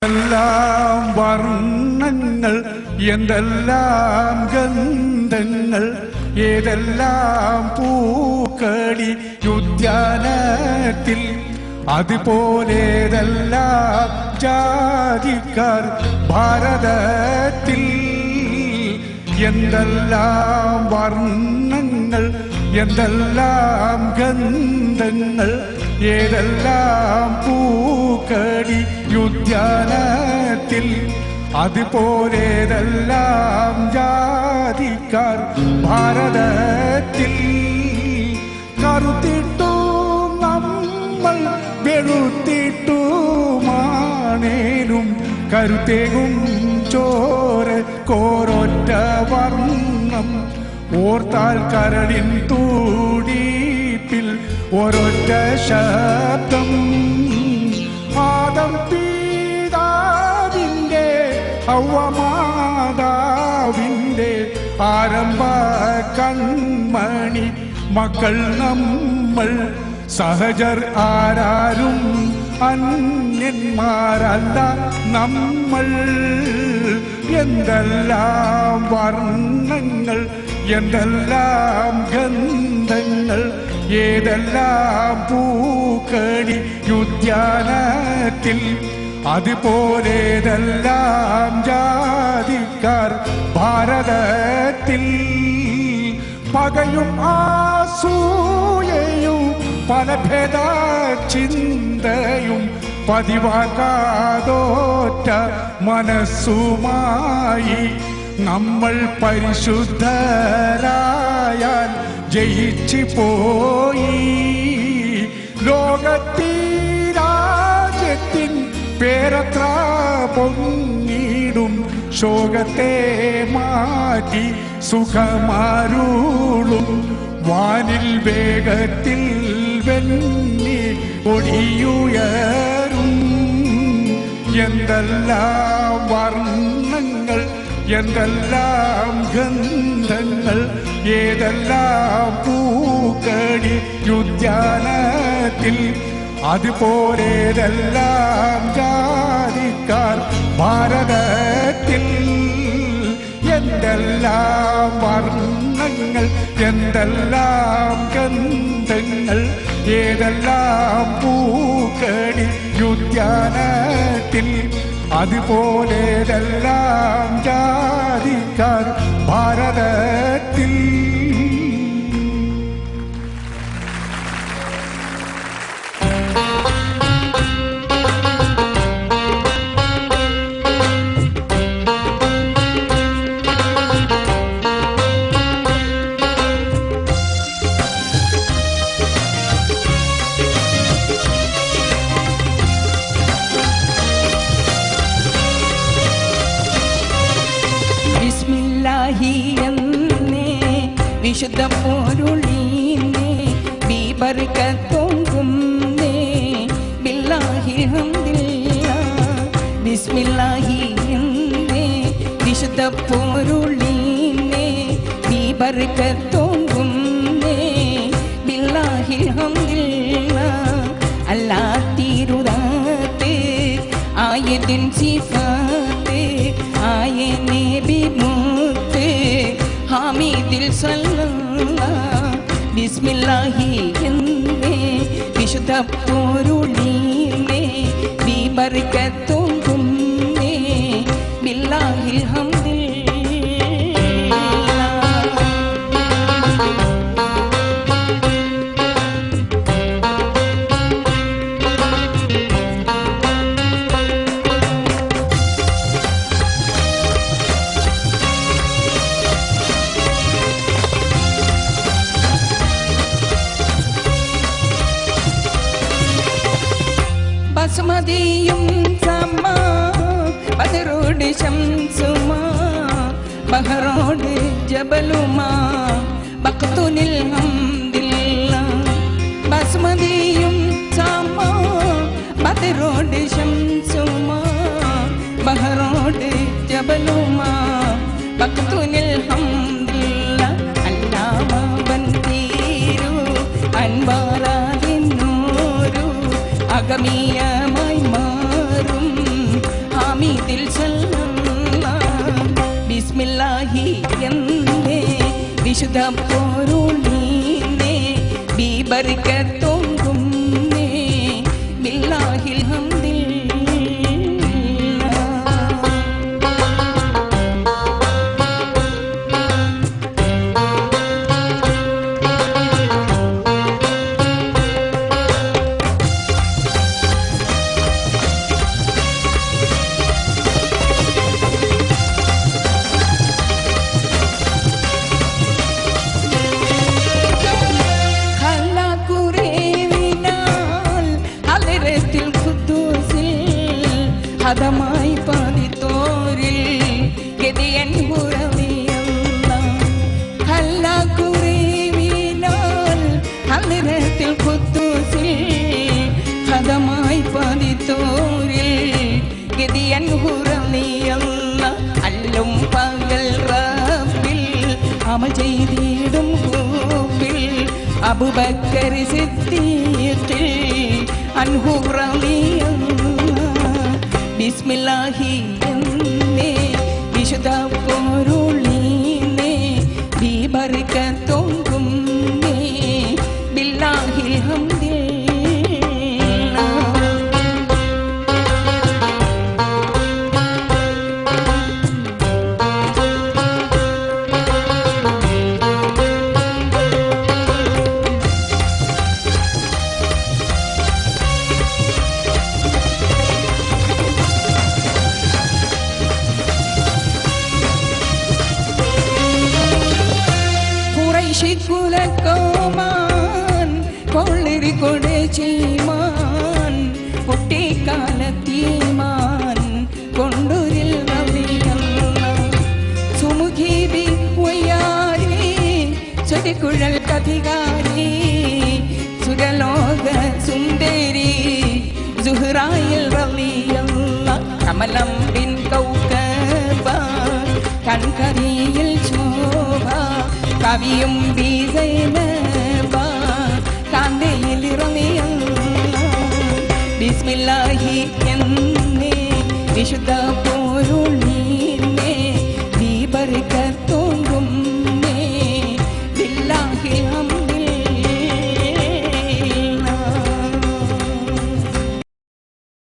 എല്ലാം വർണ്ണങ്ങൾ, എന്തെല്ലാം ഗന്ധങ്ങൾ, ഏതെല്ലാം പൂക്കളി ഉദ്യാനത്തിൽ, അതുപോലേതെല്ലാം ജാതിക്കാർ ഭാരതത്തിൽ. എന്തെല്ലാം വർണ്ണങ്ങൾ, എന്തെല്ലാം ഗന്ധങ്ങൾ, ഏതെല്ലാം പൂക്കളി ഉദ്യാനത്തിൽ, അതുപോലേതെല്ലാം ജാതിക്കാർ ഭാരതത്തിൽ. കറുത്തിട്ടു നമ്മൾ വെളുത്തിട്ടുമാണേലും കരുത്തേകും ചോര കോരൊറ്റ വർണ്ണം. ഓർത്താൽ കരളിൻ തൂടിപ്പിൽ ഒരൊറ്റ ശബ്ദം. ആദം പിതാവിൻ്റെ ഹവ്വമാതാവിൻ്റെ ആരംഭ കൺമണി മക്കൾ നമ്മൾ. സഹജർ ആരാരും അന്യന്മാരല്ല നമ്മൾ. എന്തെല്ലാം വർണ്ണങ്ങൾ, എന്തെല്ലാം ഗന്ധങ്ങൾ, ഏതെല്ലാം പൂക്കളി ഉദ്യാനത്തിൽ, അതുപോലേതെല്ലാം ജാതിക്കാർ ഭാരതത്തിൽ. പകയും ആസൂയയും പല ഭേദ ചിന്തയും പതിവാകാതോറ്റ മനസ്സുമായി നമ്മൾ പരിശുദ്ധരായാൽ ജയിച്ചു പോയി. ലോകത്തിൻ പേരത്ര പൊങ്ങിടും ശോകത്തെ മാറ്റി സുഖമാരുളും വാനിൽ വേഗത്തിൽ വെന്നി ഒടിയുയരും. എന്തെല്ലാം വർണ്ണങ്ങൾ, എന്തെല്ലാം ഗന്ധങ്ങൾ, ഏതെല്ലാം പൂക്കളി ഉദ്യാനത്തിൽ, അതുപോലേതെല്ലാം ജാതിക്കാർ ഭാരതത്തിൽ. എന്തെല്ലാം വർണ്ണങ്ങൾ, എന്തെല്ലാം ഗന്ധങ്ങൾ, ഏതെല്ലാം പൂക്കളി ഉദ്യാനത്തിൽ, അതുപോലേതെല്ലാം ജാതിക്കാർ ഭാരതത്തിൽ. വിശുദ്ധ പൊരുളീന്നേ ബിബർക്കത്തോങ്കുന്നേ ബില്ലാഹി ഹംദില്ലാഹ്. ബിസ്മില്ലാഹി എന്നേ വിശുദ്ധ പൊരുളീന്നേ ബിബർക്കത്തോങ്കുന്നേ ബില്ലാഹി ഹംദില്ലാഹ്. അല്ലാഹ് തിരുദാത്ത് ആയതിൻ സിഫാത്ത് ആയ നബി മുത്ത് ഹാമിദിൽ സല്ലല്ലാഹ്. ബിസ്മില്ലാഹി എന്നേ വിശുദ്ധ പൊരുളീന്നേ ബിബർക്കത്തോങ്കുന്നേ ബില്ലാഹിൽ ഹംദില്ലാഹ്. ബസുമതിയും സമ്മാ ബദറോട് ശംസുമാ ബഹറോട് ജബലുമാ ബഖ്തുനിൽ ഹംദില്ലാഹ്. ബസുമതിയും സമ്മാ ബദറോട് ശംസുമാ ബഹറോട് ജബലുമാ ബഖ്തുനിൽ ഹംദില്ലാഹ്. അല്ലാമ ബന്തീരു അൻവാറാദിന്നൂരു അഗമിയമായി മാറും വിശുദ്ധ പൊരുളീനേ ബിബർക്കത്തും ബില്ലാഹിൽ ഹദമായി പതിത്തോരിൽ ഗതിയൻ ഹുറവിയല്ല ഹല്ലാകുറീവിനാൽ ഹദ്റത്തിൽ ഖുദ്ദൂസിൽ ഹദമായി പതിത്തോരിൽ ഗതിയൻ ഹുറവിയല്ല അല്ലും പകൽ റബ്ബിൽ അമൽ ചെയ്തിടും ഹൂബിൽ അബൂബക്കർ സിദ്ദീഖിൽ അൻഹു റളിയല്ല ബിസ്മില്ലാഹി എന്നേ വിശുദ്ധ പൊരുളീനേ ബിബർക്കത്തും ബില്ലാഹിൽ കുലക്കോമാൻ കൊള്ളിരി കൊടേച്ചീമാൻ കുട്ടിക്കാലത്തീമാൻ കൊണ്ടൂരിൽ റളിയല്ല സുമുഖീബി വയ്യാരി ചൊടിക്കുഴൽ കധികാരി സുരലോക സുന്ദരി സുഹ്റായിൽ റളിയല്ല കമലം ബിൻ കൗകബ കൺകരിയിൽ ശോഭ കവിയും ബീസൈനബ കാന്തയിൽ റളിയല്ല ബിസ്മില്ലാഹി എന്നേ വിശുദ്ധ